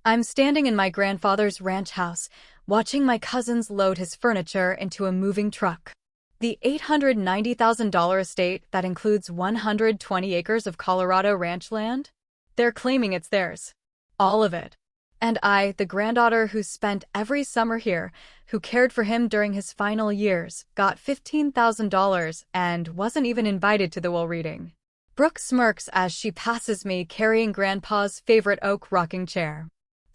I'm standing in my grandfather's ranch house, watching my cousins load his furniture into a moving truck. The $890,000 estate that includes 120 acres of Colorado ranch land? They're claiming it's theirs. All of it. And I, the granddaughter who spent every summer here, who cared for him during his final years, got $15,000 and wasn't even invited to the will reading. Brooke smirks as she passes me carrying Grandpa's favorite oak rocking chair.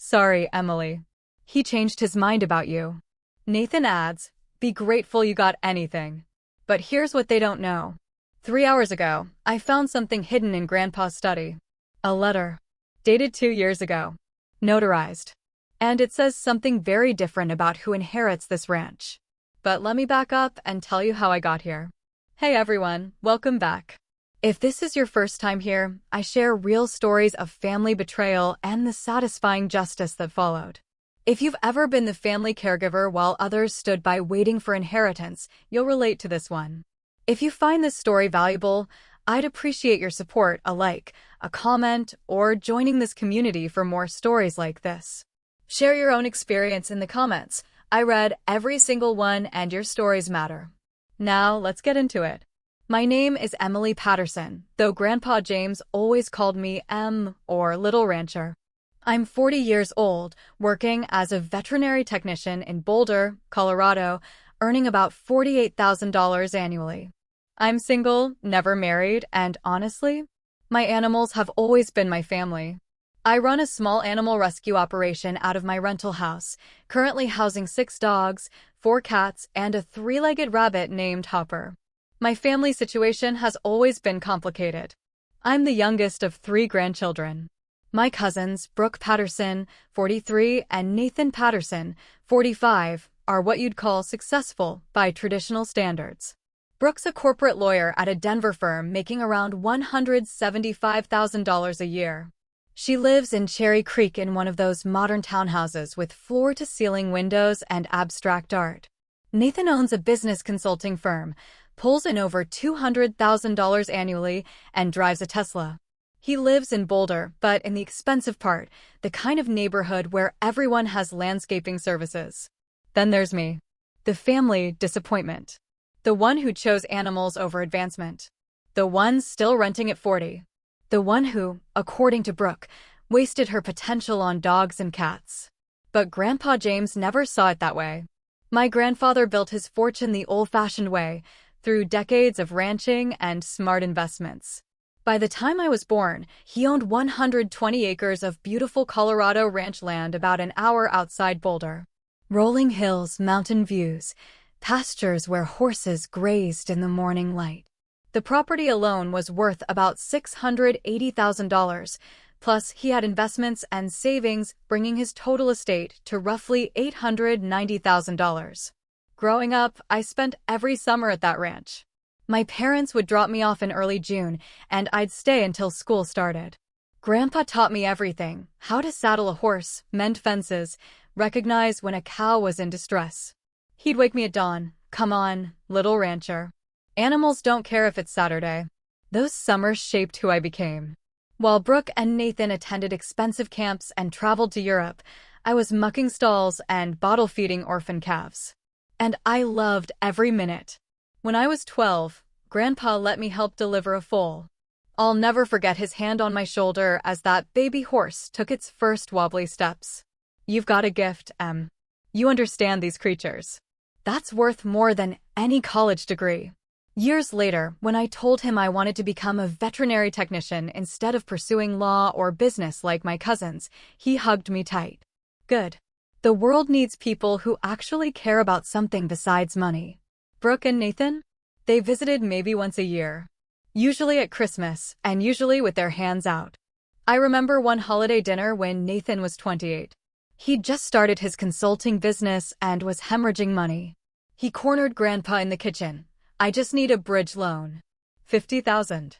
Sorry, Emily. He changed his mind about you. Nathan adds, be grateful you got anything. But here's what they don't know. 3 hours ago, I found something hidden in Grandpa's study. A letter. Dated 2 years ago. Notarized. And it says something very different about who inherits this ranch. But let me back up and tell you how I got here. Hey everyone, welcome back. If this is your first time here, I share real stories of family betrayal and the satisfying justice that followed. If you've ever been the family caregiver while others stood by waiting for inheritance, you'll relate to this one. If you find this story valuable, I'd appreciate your support, a like, a comment, or joining this community for more stories like this. Share your own experience in the comments. I read every single one and your stories matter. Now, let's get into it. My name is Emily Patterson, though Grandpa James always called me Em or Little Rancher. I'm 40 years old, working as a veterinary technician in Boulder, Colorado, earning about $48,000 annually. I'm single, never married, and honestly, my animals have always been my family. I run a small animal rescue operation out of my rental house, currently housing 6 dogs, 4 cats, and a 3-legged rabbit named Hopper. My family situation has always been complicated. I'm the youngest of 3 grandchildren. My cousins, Brooke Patterson, 43, and Nathan Patterson, 45, are what you'd call successful by traditional standards. Brooke's a corporate lawyer at a Denver firm making around $175,000 a year. She lives in Cherry Creek in one of those modern townhouses with floor-to-ceiling windows and abstract art. Nathan owns a business consulting firm, pulls in over $200,000 annually, and drives a Tesla. He lives in Boulder, but in the expensive part, the kind of neighborhood where everyone has landscaping services. Then there's me. The family disappointment. The one who chose animals over advancement. The one still renting at 40. The one who, according to Brooke, wasted her potential on dogs and cats. But Grandpa James never saw it that way. My grandfather built his fortune the old-fashioned way, through decades of ranching and smart investments. By the time I was born, he owned 120 acres of beautiful Colorado ranch land about an hour outside Boulder. Rolling hills, mountain views, pastures where horses grazed in the morning light. The property alone was worth about $680,000, plus he had investments and savings, bringing his total estate to roughly $890,000. Growing up, I spent every summer at that ranch. My parents would drop me off in early June, and I'd stay until school started. Grandpa taught me everything: how to saddle a horse, mend fences, recognize when a cow was in distress. He'd wake me at dawn. Come on, little rancher. Animals don't care if it's Saturday. Those summers shaped who I became. While Brooke and Nathan attended expensive camps and traveled to Europe, I was mucking stalls and bottle-feeding orphan calves. And I loved every minute. When I was 12, Grandpa let me help deliver a foal. I'll never forget his hand on my shoulder as that baby horse took its first wobbly steps. You've got a gift, Em. You understand these creatures. That's worth more than any college degree. Years later, when I told him I wanted to become a veterinary technician instead of pursuing law or business like my cousins, he hugged me tight. Good. The world needs people who actually care about something besides money. Brooke and Nathan? They visited maybe once a year. Usually at Christmas, and usually with their hands out. I remember one holiday dinner when Nathan was 28. He'd just started his consulting business and was hemorrhaging money. He cornered Grandpa in the kitchen. I just need a bridge loan. $50,000.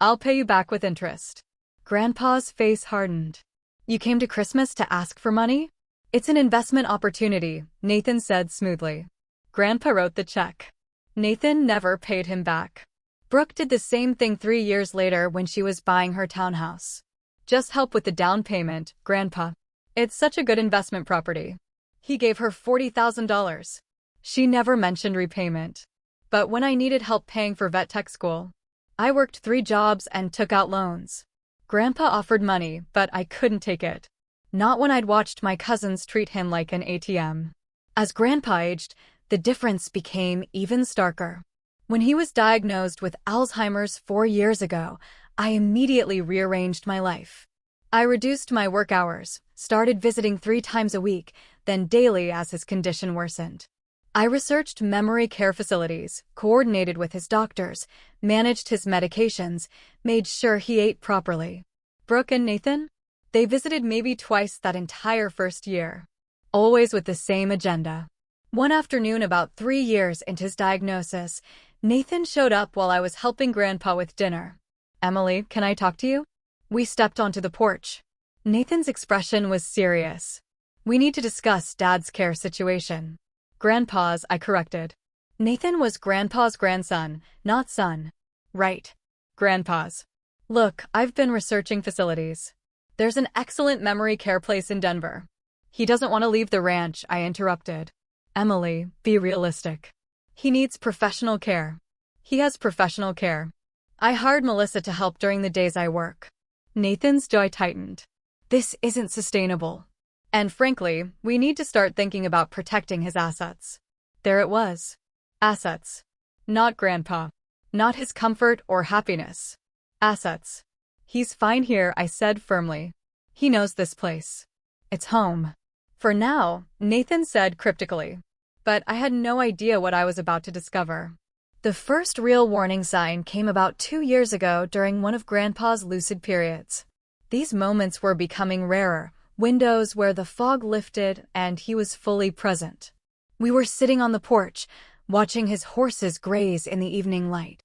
I'll pay you back with interest. Grandpa's face hardened. You came to Christmas to ask for money? It's an investment opportunity, Nathan said smoothly. Grandpa wrote the check. Nathan never paid him back. Brooke did the same thing 3 years later when she was buying her townhouse. Just help with the down payment, Grandpa. It's such a good investment property. He gave her $40,000. She never mentioned repayment. But when I needed help paying for vet tech school, I worked 3 jobs and took out loans. Grandpa offered money, but I couldn't take it. Not when I'd watched my cousins treat him like an ATM. As Grandpa aged, the difference became even starker. When he was diagnosed with Alzheimer's 4 years ago, I immediately rearranged my life. I reduced my work hours, started visiting 3 times a week, then daily as his condition worsened. I researched memory care facilities, coordinated with his doctors, managed his medications, made sure he ate properly. Brooke and Nathan? They visited maybe twice that entire first year. Always with the same agenda. One afternoon about 3 years into his diagnosis, Nathan showed up while I was helping Grandpa with dinner. "Emily, can I talk to you?" We stepped onto the porch. Nathan's expression was serious. "We need to discuss Dad's care situation." "Grandpa's," I corrected. Nathan was Grandpa's grandson, not son. "Right. Grandpa's. Look, I've been researching facilities. There's an excellent memory care place in Denver." "He doesn't want to leave the ranch," I interrupted. "Emily, be realistic. He needs professional care." "He has professional care. I hired Melissa to help during the days I work." Nathan's jaw tightened. "This isn't sustainable. And frankly, we need to start thinking about protecting his assets." There it was. Assets. Not Grandpa. Not his comfort or happiness. Assets. "He's fine here," I said firmly. "He knows this place. It's home. For now," Nathan said cryptically. But I had no idea what I was about to discover. The first real warning sign came about 2 years ago during one of Grandpa's lucid periods. These moments were becoming rarer, windows where the fog lifted and he was fully present. We were sitting on the porch, watching his horses graze in the evening light.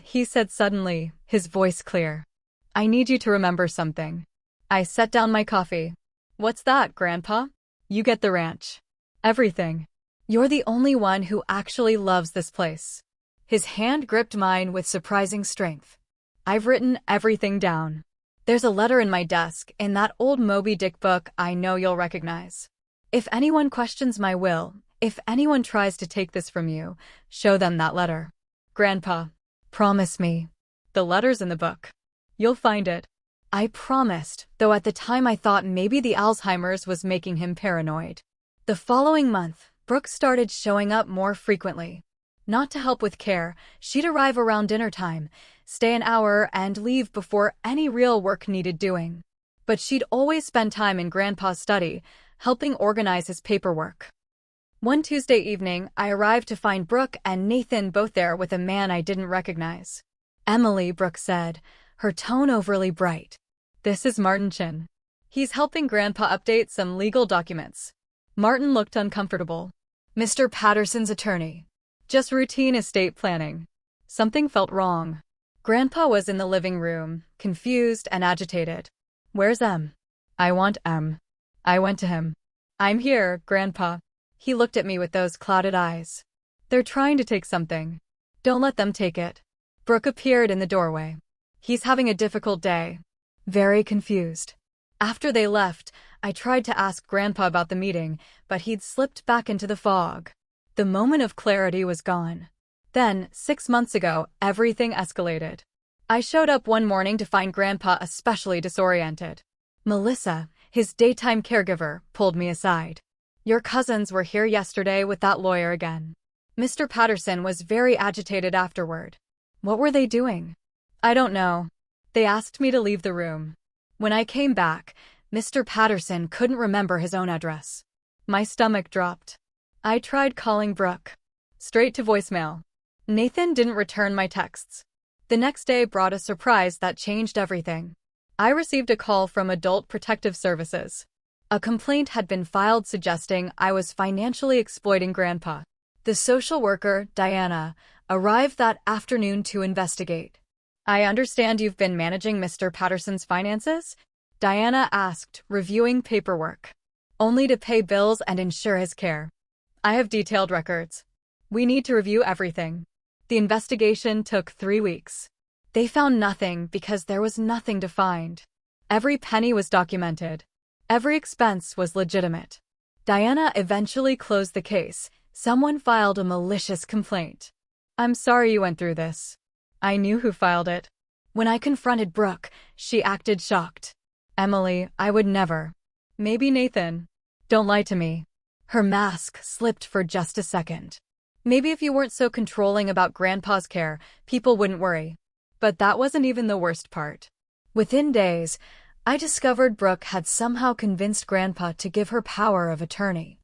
He said suddenly, his voice clear. "I need you to remember something." I set down my coffee. "What's that, Grandpa?" "You get the ranch. Everything. You're the only one who actually loves this place." His hand gripped mine with surprising strength. "I've written everything down. There's a letter in my desk, in that old Moby Dick book I know you'll recognize. If anyone questions my will, if anyone tries to take this from you, show them that letter. Grandpa, promise me." "The letter's in the book. You'll find it." I promised, though at the time I thought maybe the Alzheimer's was making him paranoid. The following month, Brooke started showing up more frequently. Not to help with care, she'd arrive around dinner time, stay an hour, and leave before any real work needed doing. But she'd always spend time in Grandpa's study, helping organize his paperwork. One Tuesday evening, I arrived to find Brooke and Nathan both there with a man I didn't recognize. "Emily," Brooke said, her tone overly bright. "This is Martin Chin. He's helping Grandpa update some legal documents." Martin looked uncomfortable. "Mr. Patterson's attorney. Just routine estate planning." Something felt wrong. Grandpa was in the living room, confused and agitated. "Where's Em?" "I want Em." I went to him. "I'm here, Grandpa." He looked at me with those clouded eyes. "They're trying to take something. Don't let them take it." Brooke appeared in the doorway. "He's having a difficult day." Very confused. After they left, I tried to ask Grandpa about the meeting, but he'd slipped back into the fog. The moment of clarity was gone. Then, 6 months ago, everything escalated. I showed up one morning to find Grandpa especially disoriented. Melissa, his daytime caregiver, pulled me aside. "Your cousins were here yesterday with that lawyer again." Mr. Patterson was very agitated afterward. "What were they doing?" "I don't know. They asked me to leave the room." When I came back, Mr. Patterson couldn't remember his own address. My stomach dropped. I tried calling Brooke. Straight to voicemail. Nathan didn't return my texts. The next day brought a surprise that changed everything. I received a call from Adult Protective Services. A complaint had been filed suggesting I was financially exploiting Grandpa. The social worker, Diana, arrived that afternoon to investigate. "I understand you've been managing Mr. Patterson's finances?" Diana asked, reviewing paperwork. "Only to pay bills and ensure his care. I have detailed records. We need to review everything." The investigation took 3 weeks. They found nothing because there was nothing to find. Every penny was documented. Every expense was legitimate. Diana eventually closed the case. Someone filed a malicious complaint. "I'm sorry you went through this." I knew who filed it. When I confronted Brooke, she acted shocked. "Emily, I would never." "Maybe Nathan." "Don't lie to me." Her mask slipped for just a second. "Maybe if you weren't so controlling about Grandpa's care, people wouldn't worry." But that wasn't even the worst part. Within days, I discovered Brooke had somehow convinced Grandpa to give her power of attorney.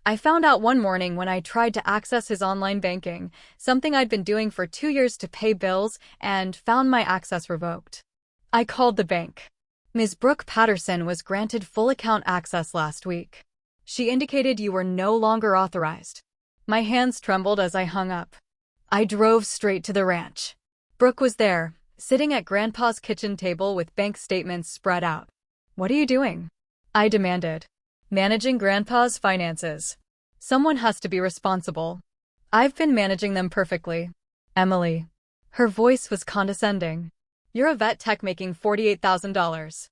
I found out one morning when I tried to access his online banking, something I'd been doing for 2 years to pay bills, and found my access revoked. I called the bank. Ms. Brooke Patterson was granted full account access last week. She indicated you were no longer authorized. My hands trembled as I hung up. I drove straight to the ranch. Brooke was there, sitting at Grandpa's kitchen table with bank statements spread out. "What are you doing?" I demanded. "Managing Grandpa's finances. Someone has to be responsible." "I've been managing them perfectly." "Emily." Her voice was condescending. "You're a vet tech making $48,000.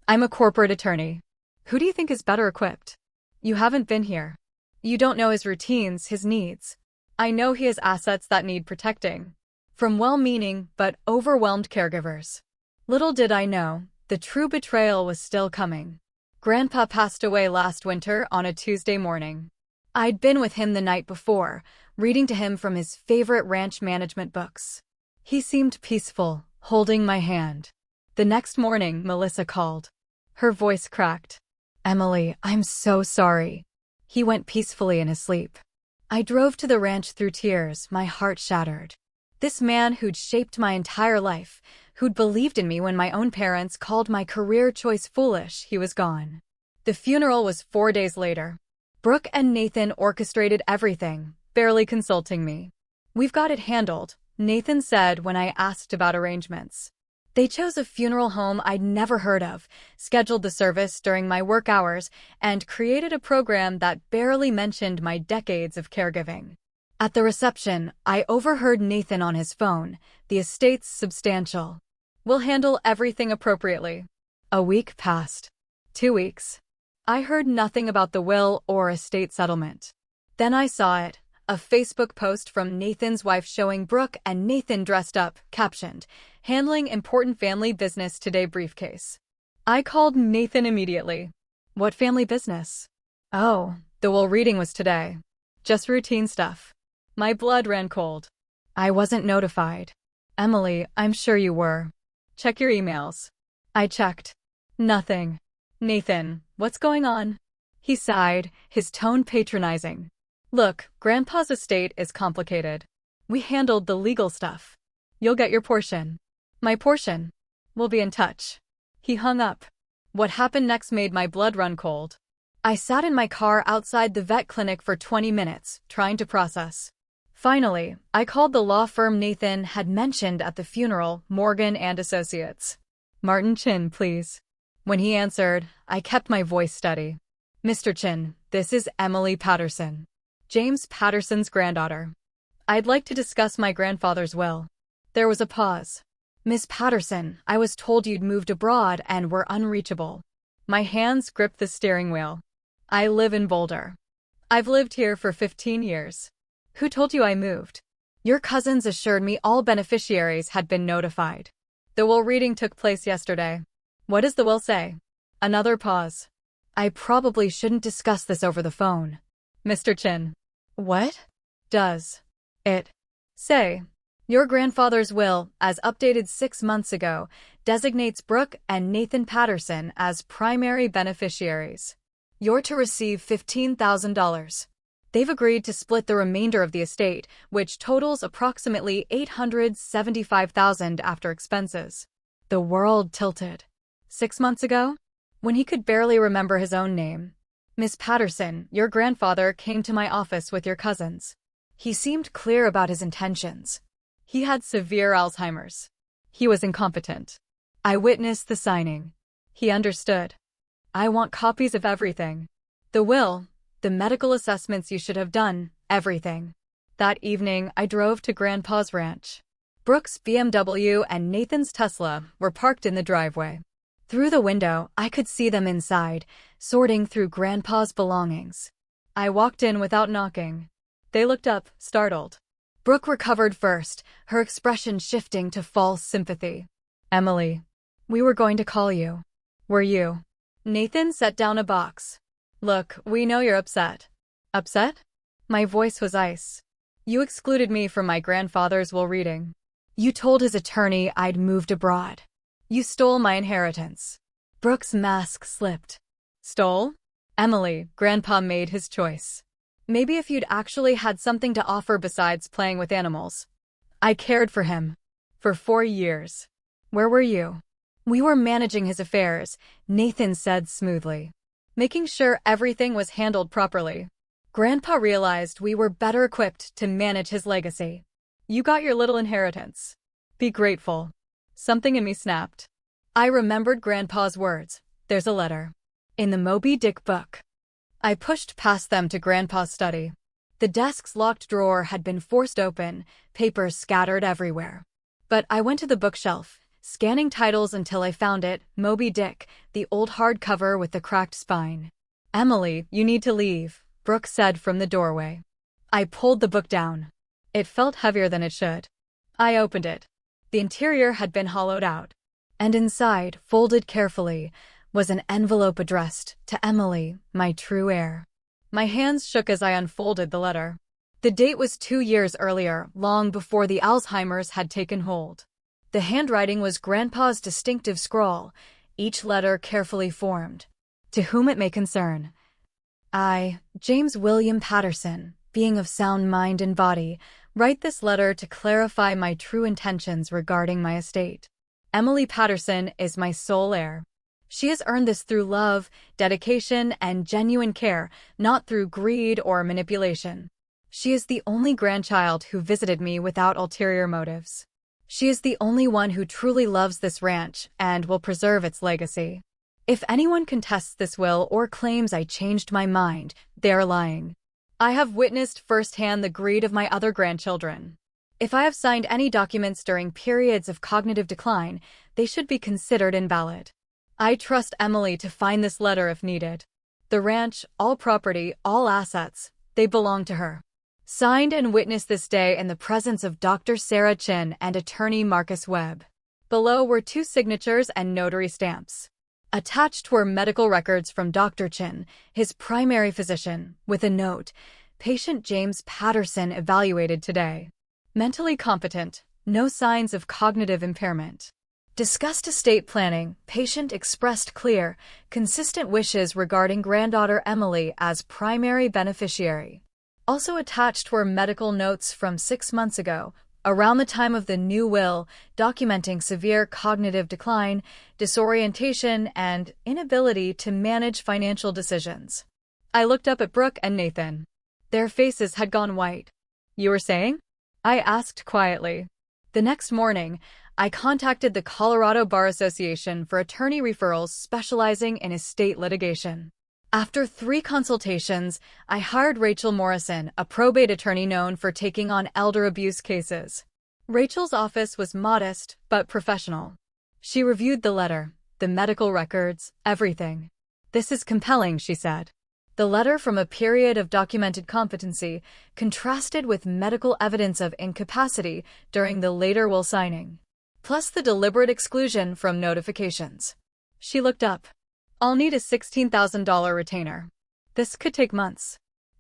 I'm a corporate attorney. Who do you think is better equipped? You haven't been here. You don't know his routines, his needs. I know he has assets that need protecting. From well-meaning but overwhelmed caregivers." Little did I know, the true betrayal was still coming. Grandpa passed away last winter on a Tuesday morning. I'd been with him the night before, reading to him from his favorite ranch management books. He seemed peaceful, holding my hand. The next morning, Melissa called. Her voice cracked. "Emily, I'm so sorry." He went peacefully in his sleep. I drove to the ranch through tears, my heart shattered. This man who'd shaped my entire life, who'd believed in me when my own parents called my career choice foolish, he was gone. The funeral was 4 days later. Brooke and Nathan orchestrated everything, barely consulting me. "We've got it handled," Nathan said when I asked about arrangements. They chose a funeral home I'd never heard of, scheduled the service during my work hours, and created a program that barely mentioned my decades of caregiving. At the reception, I overheard Nathan on his phone. "The estate's substantial. We'll handle everything appropriately." A week passed. 2 weeks. I heard nothing about the will or estate settlement. Then I saw it, a Facebook post from Nathan's wife showing Brooke and Nathan dressed up, captioned, "Handling important family business today briefcase." I called Nathan immediately. "What family business?" "Oh, the will reading was today. Just routine stuff." My blood ran cold. I wasn't notified. "Emily, I'm sure you were. Check your emails." I checked. Nothing. "Nathan, what's going on?" He sighed, his tone patronizing. "Look, Grandpa's estate is complicated. We handled the legal stuff. You'll get your portion." "My portion?" "We'll be in touch." He hung up. What happened next made my blood run cold. I sat in my car outside the vet clinic for 20 minutes, trying to process. Finally, I called the law firm Nathan had mentioned at the funeral, Morgan and Associates. "Martin Chin, please." When he answered, I kept my voice steady. "Mr. Chin, this is Emily Patterson, James Patterson's granddaughter. I'd like to discuss my grandfather's will." There was a pause. "Miss Patterson, I was told you'd moved abroad and were unreachable." My hands gripped the steering wheel. "I live in Boulder. I've lived here for 15 years. "Who told you I moved?" "Your cousins assured me all beneficiaries had been notified. The will reading took place yesterday." "What does the will say?" Another pause. "I probably shouldn't discuss this over the phone." "Mr. Chin." "What does it say?" "Your grandfather's will, as updated 6 months ago, designates Brooke and Nathan Patterson as primary beneficiaries. You're to receive $15,000. They've agreed to split the remainder of the estate, which totals approximately $875,000 after expenses." The world tilted. 6 months ago? When he could barely remember his own name. "Miss Patterson, your grandfather came to my office with your cousins. He seemed clear about his intentions. He had severe Alzheimer's. He was incompetent. I witnessed the signing. He understood. I want copies of everything. The will, the medical assessments you should have done, everything." That evening, I drove to Grandpa's ranch. Brooke's BMW and Nathan's Tesla were parked in the driveway. Through the window, I could see them inside, sorting through Grandpa's belongings. I walked in without knocking. They looked up, startled. Brooke recovered first, her expression shifting to false sympathy. "Emily, we were going to call you. Were you?" Nathan set down a box. "Look, we know you're upset." "Upset?" My voice was ice. "You excluded me from my grandfather's will reading. You told his attorney I'd moved abroad. You stole my inheritance." Brooke's mask slipped. "Stole?" "Emily, Grandpa made his choice. Maybe if you'd actually had something to offer besides playing with animals." "I cared for him. For 4 years. Where were you?" "We were managing his affairs," Nathan said smoothly. "Making sure everything was handled properly. Grandpa realized we were better equipped to manage his legacy. You got your little inheritance. Be grateful." Something in me snapped. I remembered Grandpa's words. "There's a letter in the Moby Dick book." I pushed past them to Grandpa's study. The desk's locked drawer had been forced open, papers scattered everywhere. But I went to the bookshelf, scanning titles until I found it, Moby Dick, the old hardcover with the cracked spine. "Emily, you need to leave," Brooke said from the doorway. I pulled the book down. It felt heavier than it should. I opened it. The interior had been hollowed out. And inside, folded carefully, was an envelope addressed to Emily, my true heir. My hands shook as I unfolded the letter. The date was 2 years earlier, long before the Alzheimer's had taken hold. The handwriting was Grandpa's distinctive scrawl, each letter carefully formed. "To whom it may concern. I, James William Patterson, being of sound mind and body, write this letter to clarify my true intentions regarding my estate. Emily Patterson is my sole heir. She has earned this through love, dedication, and genuine care, not through greed or manipulation. She is the only grandchild who visited me without ulterior motives. She is the only one who truly loves this ranch and will preserve its legacy. If anyone contests this will or claims I changed my mind, they are lying. I have witnessed firsthand the greed of my other grandchildren. If I have signed any documents during periods of cognitive decline, they should be considered invalid. I trust Emily to find this letter if needed. The ranch, all property, all assets, they belong to her. Signed and witnessed this day in the presence of Dr. Sarah Chin and attorney Marcus Webb." Below were 2 signatures and notary stamps. Attached were medical records from Dr. Chin, his primary physician, with a note, "Patient James Patterson evaluated today. Mentally competent, no signs of cognitive impairment. Discussed estate planning, patient expressed clear, consistent wishes regarding granddaughter Emily as primary beneficiary." Also attached were medical notes from 6 months ago, around the time of the new will, documenting severe cognitive decline, disorientation, and inability to manage financial decisions. I looked up at Brooke and Nathan. Their faces had gone white. "You were saying?" I asked quietly. The next morning, I contacted the Colorado Bar Association for attorney referrals specializing in estate litigation. After 3 consultations, I hired Rachel Morrison, a probate attorney known for taking on elder abuse cases. Rachel's office was modest but professional. She reviewed the letter, the medical records, everything. "This is compelling," she said. The letter from a period of documented competency contrasted with medical evidence of incapacity during the later will signing, plus the deliberate exclusion from notifications. She looked up. "I'll need a $16,000 retainer. This could take months."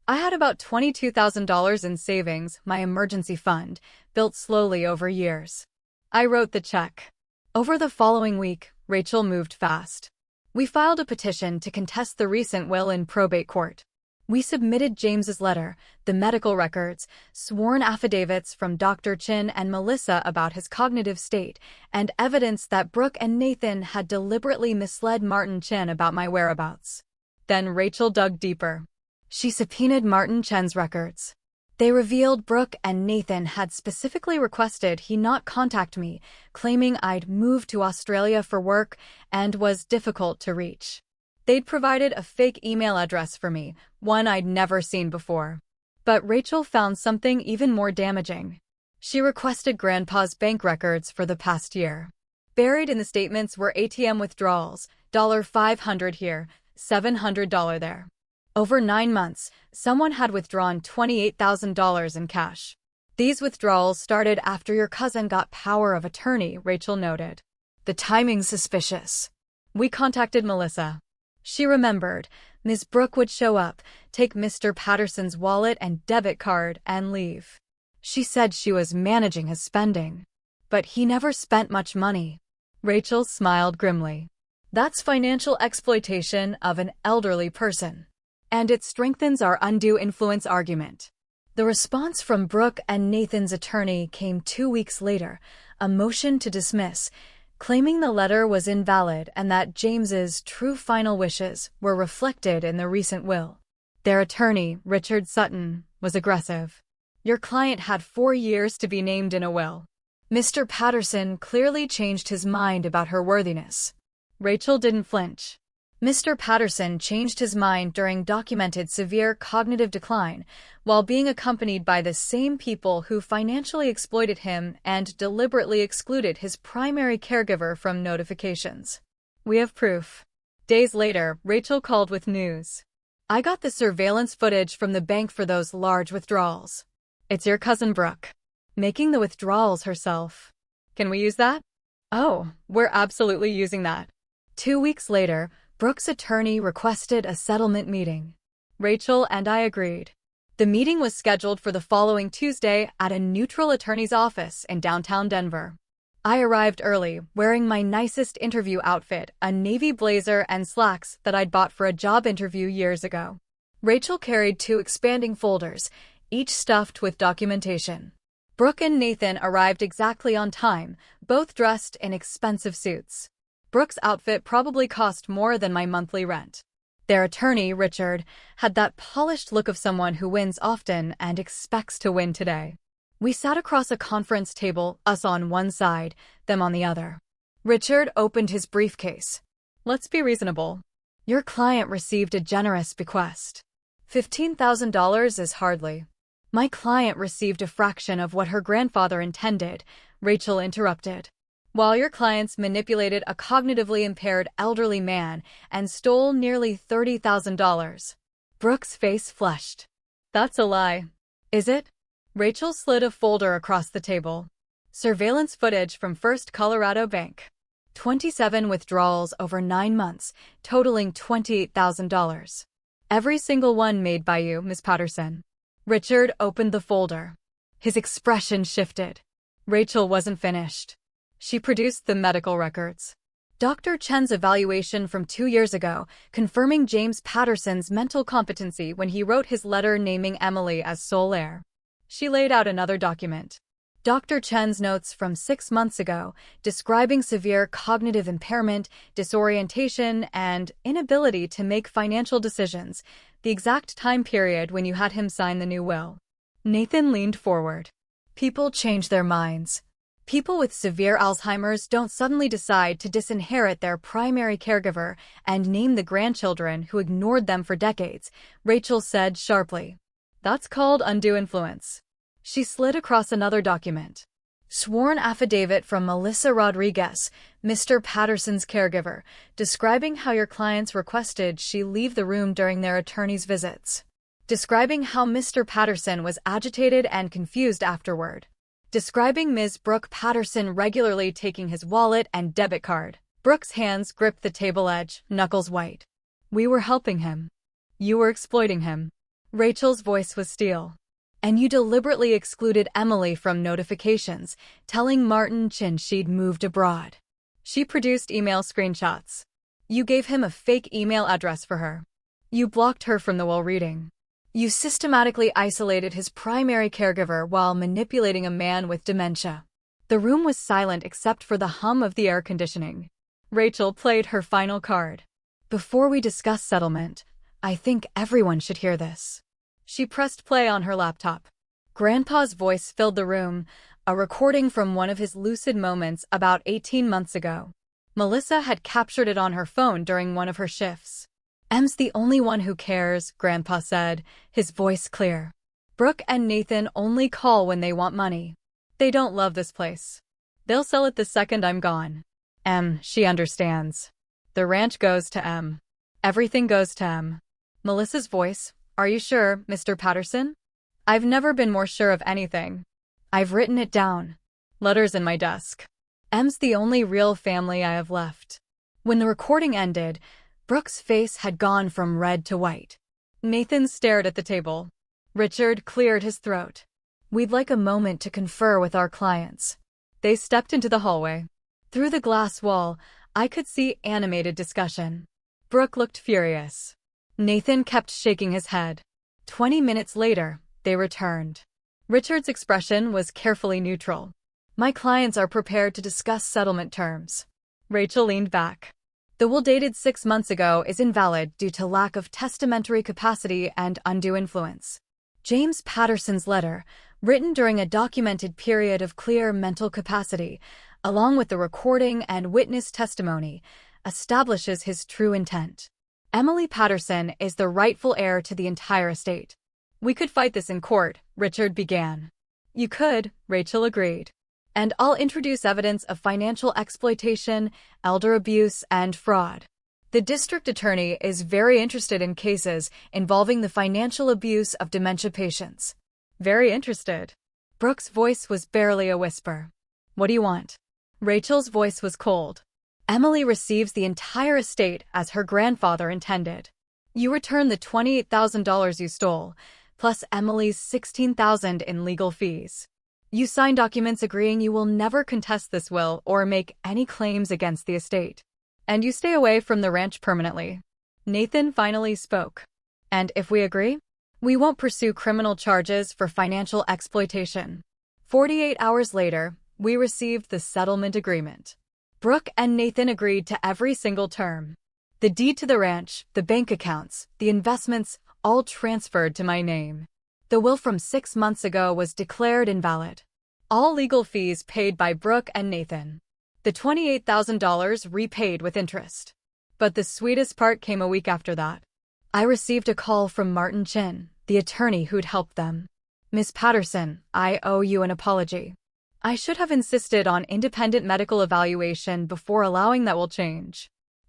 I had about $22,000 in savings, my emergency fund, built slowly over years. I wrote the check. Over the following week, Rachel moved fast. We filed a petition to contest the recent will in probate court. We submitted James's letter, the medical records, sworn affidavits from Dr. Chin and Melissa about his cognitive state, and evidence that Brooke and Nathan had deliberately misled Martin Chin about my whereabouts. Then Rachel dug deeper. She subpoenaed Martin Chin's records. They revealed Brooke and Nathan had specifically requested he not contact me, claiming I'd moved to Australia for work and was difficult to reach. They'd provided a fake email address for me, one I'd never seen before. But Rachel found something even more damaging. She requested Grandpa's bank records for the past year. Buried in the statements were ATM withdrawals, $500 here, $700 there. Over 9 months, someone had withdrawn $28,000 in cash. These withdrawals started after your cousin got power of attorney, Rachel noted. The timing's suspicious. We contacted Melissa. She remembered. Ms. Brooke would show up, take Mr. Patterson's wallet and debit card, and leave. She said she was managing his spending. But he never spent much money. Rachel smiled grimly. That's financial exploitation of an elderly person. And it strengthens our undue influence argument. The response from Brooke and Nathan's attorney came 2 weeks later, a motion to dismiss, claiming the letter was invalid and that James's true final wishes were reflected in the recent will. Their attorney, Richard Sutton, was aggressive. Your client had 4 years to be named in a will. Mr. Patterson clearly changed his mind about her worthiness. Rachel didn't flinch. Mr. Patterson changed his mind during documented severe cognitive decline, while being accompanied by the same people who financially exploited him and deliberately excluded his primary caregiver from notifications. We have proof. Days later, Rachel called with news. I got the surveillance footage from the bank for those large withdrawals. It's your cousin Brooke, making the withdrawals herself. Can we use that? Oh, we're absolutely using that. 2 weeks later, Brooke's attorney requested a settlement meeting. Rachel and I agreed. The meeting was scheduled for the following Tuesday at a neutral attorney's office in downtown Denver. I arrived early, wearing my nicest interview outfit, a navy blazer and slacks that I'd bought for a job interview years ago. Rachel carried 2 expanding folders, each stuffed with documentation. Brooke and Nathan arrived exactly on time, both dressed in expensive suits. Brooke's outfit probably cost more than my monthly rent. Their attorney, Richard, had that polished look of someone who wins often and expects to win today. We sat across a conference table, us on one side, them on the other. Richard opened his briefcase. Let's be reasonable. Your client received a generous bequest. $15,000 is hardly. My client received a fraction of what her grandfather intended, Rachel interrupted. While your clients manipulated a cognitively impaired elderly man and stole nearly $30,000. Brooke's face flushed. That's a lie. Is it? Rachel slid a folder across the table. Surveillance footage from First Colorado Bank. 27 withdrawals over 9 months, totaling $28,000. Every single one made by you, Ms. Patterson. Richard opened the folder. His expression shifted. Rachel wasn't finished. She produced the medical records. Dr. Chen's evaluation from 2 years ago, confirming James Patterson's mental competency when he wrote his letter naming Emily as sole heir. She laid out another document. Dr. Chen's notes from 6 months ago, describing severe cognitive impairment, disorientation, and inability to make financial decisions, the exact time period when you had him sign the new will. Nathan leaned forward. People change their minds. People with severe Alzheimer's don't suddenly decide to disinherit their primary caregiver and name the grandchildren who ignored them for decades, Rachel said sharply. That's called undue influence. She slid across another document. Sworn affidavit from Melissa Rodriguez, Mr. Patterson's caregiver, describing how your clients requested she leave the room during their attorney's visits. Describing how Mr. Patterson was agitated and confused afterward. Describing Ms. Brooke Patterson regularly taking his wallet and debit card. Brooke's hands gripped the table edge, knuckles white. We were helping him. You were exploiting him. Rachel's voice was steel. And you deliberately excluded Emily from notifications, telling Martin Chin she'd moved abroad. She produced email screenshots. You gave him a fake email address for her. You blocked her from the will reading. You systematically isolated his primary caregiver while manipulating a man with dementia. The room was silent except for the hum of the air conditioning. Rachel played her final card. Before we discuss settlement, I think everyone should hear this. She pressed play on her laptop. Grandpa's voice filled the room, a recording from one of his lucid moments about 18 months ago. Melissa had captured it on her phone during one of her shifts. Em's the only one who cares, Grandpa said, his voice clear. Brooke and Nathan only call when they want money. They don't love this place. They'll sell it the second I'm gone. She understands. The ranch goes to M. Everything goes to M. Melissa's voice. Are you sure, Mr. Patterson? I've never been more sure of anything. I've written it down. Letters in my desk. M's the only real family I have left. When the recording ended, Brooke's face had gone from red to white. Nathan stared at the table. Richard cleared his throat. We'd like a moment to confer with our clients. They stepped into the hallway. Through the glass wall, I could see animated discussion. Brooke looked furious. Nathan kept shaking his head. 20 minutes later, they returned. Richard's expression was carefully neutral. My clients are prepared to discuss settlement terms. Rachel leaned back. The will dated 6 months ago is invalid due to lack of testamentary capacity and undue influence. James Patterson's letter, written during a documented period of clear mental capacity, along with the recording and witness testimony, establishes his true intent. Emily Patterson is the rightful heir to the entire estate. We could fight this in court, Richard began. You could, Rachel agreed. And I'll introduce evidence of financial exploitation, elder abuse, and fraud. The district attorney is very interested in cases involving the financial abuse of dementia patients. Very interested. Brooke's voice was barely a whisper. What do you want? Rachel's voice was cold. Emily receives the entire estate as her grandfather intended. You return the $28,000 you stole, plus Emily's $16,000 in legal fees. You sign documents agreeing you will never contest this will or make any claims against the estate. And you stay away from the ranch permanently. Nathan finally spoke. And if we agree, we won't pursue criminal charges for financial exploitation. 48 hours later, we received the settlement agreement. Brooke and Nathan agreed to every single term. The deed to the ranch, the bank accounts, the investments, all transferred to my name. The will from 6 months ago was declared invalid. All legal fees paid by Brooke and Nathan. The $28,000 repaid with interest. But the sweetest part came a week after that. I received a call from Martin Chin, the attorney who'd helped them. Miss Patterson, I owe you an apology. I should have insisted on independent medical evaluation before allowing that will change.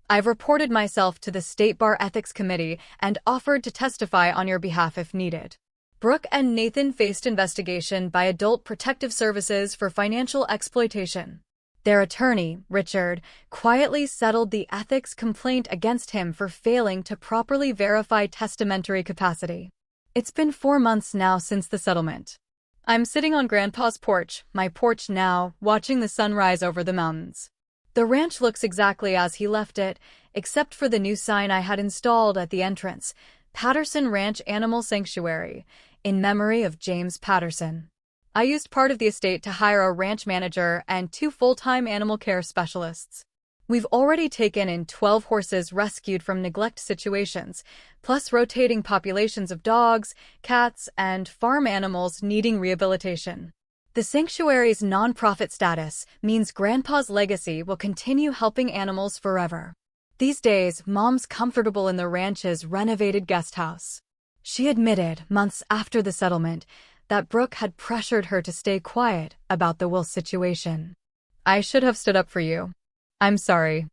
I've reported myself to the State Bar Ethics Committee and offered to testify on your behalf if needed. Brooke and Nathan faced investigation by Adult Protective Services for financial exploitation. Their attorney, Richard, quietly settled the ethics complaint against him for failing to properly verify testamentary capacity. It's been 4 months now since the settlement. I'm sitting on Grandpa's porch, my porch now, watching the sunrise over the mountains. The ranch looks exactly as he left it, except for the new sign I had installed at the entrance, Patterson Ranch Animal Sanctuary, in memory of James Patterson. I used part of the estate to hire a ranch manager and 2 full-time animal care specialists. We've already taken in 12 horses rescued from neglect situations, plus rotating populations of dogs, cats, and farm animals needing rehabilitation. The sanctuary's nonprofit status means Grandpa's legacy will continue helping animals forever. These days, Mom's comfortable in the ranch's renovated guest house. She admitted, months after the settlement, that Brooke had pressured her to stay quiet about the will situation. I should have stood up for you. I'm sorry.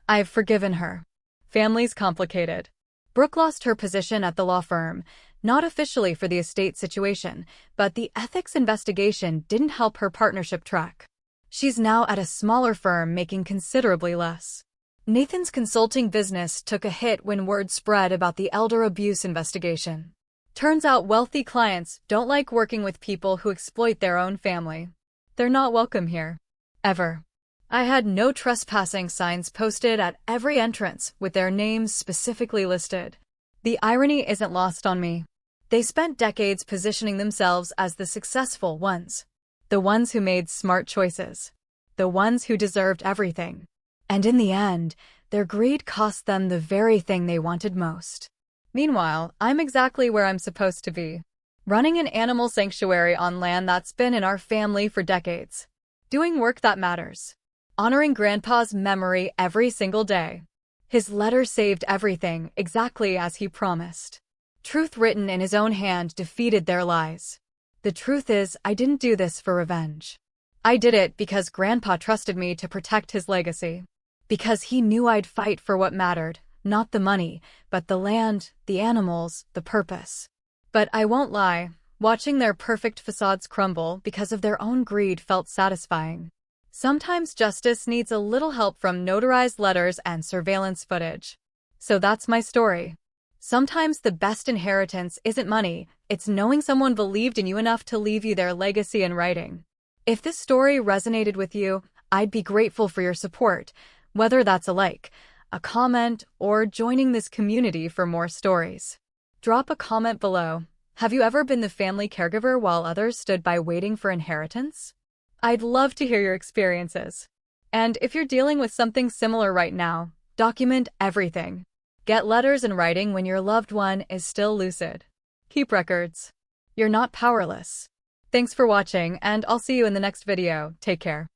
I've forgiven her. Family's complicated. Brooke lost her position at the law firm, not officially for the estate situation, but the ethics investigation didn't help her partnership track. She's now at a smaller firm making considerably less. Nathan's consulting business took a hit when word spread about the elder abuse investigation. Turns out wealthy clients don't like working with people who exploit their own family. They're not welcome here. Ever. I had no trespassing signs posted at every entrance with their names specifically listed. The irony isn't lost on me. They spent decades positioning themselves as the successful ones. The ones who made smart choices. The ones who deserved everything. And in the end, their greed cost them the very thing they wanted most. Meanwhile, I'm exactly where I'm supposed to be. Running an animal sanctuary on land that's been in our family for decades. Doing work that matters. Honoring Grandpa's memory every single day. His letter saved everything exactly as he promised. Truth written in his own hand defeated their lies. The truth is, I didn't do this for revenge. I did it because Grandpa trusted me to protect his legacy. Because he knew I'd fight for what mattered, not the money, but the land, the animals, the purpose. But I won't lie, watching their perfect facades crumble because of their own greed felt satisfying. Sometimes justice needs a little help from notarized letters and surveillance footage. So that's my story. Sometimes the best inheritance isn't money, it's knowing someone believed in you enough to leave you their legacy in writing. If this story resonated with you, I'd be grateful for your support, whether that's a like, a comment, or joining this community for more stories. Drop a comment below. Have you ever been the family caregiver while others stood by waiting for inheritance? I'd love to hear your experiences. And if you're dealing with something similar right now, document everything. Get letters in writing when your loved one is still lucid. Keep records. You're not powerless. Thanks for watching, and I'll see you in the next video. Take care.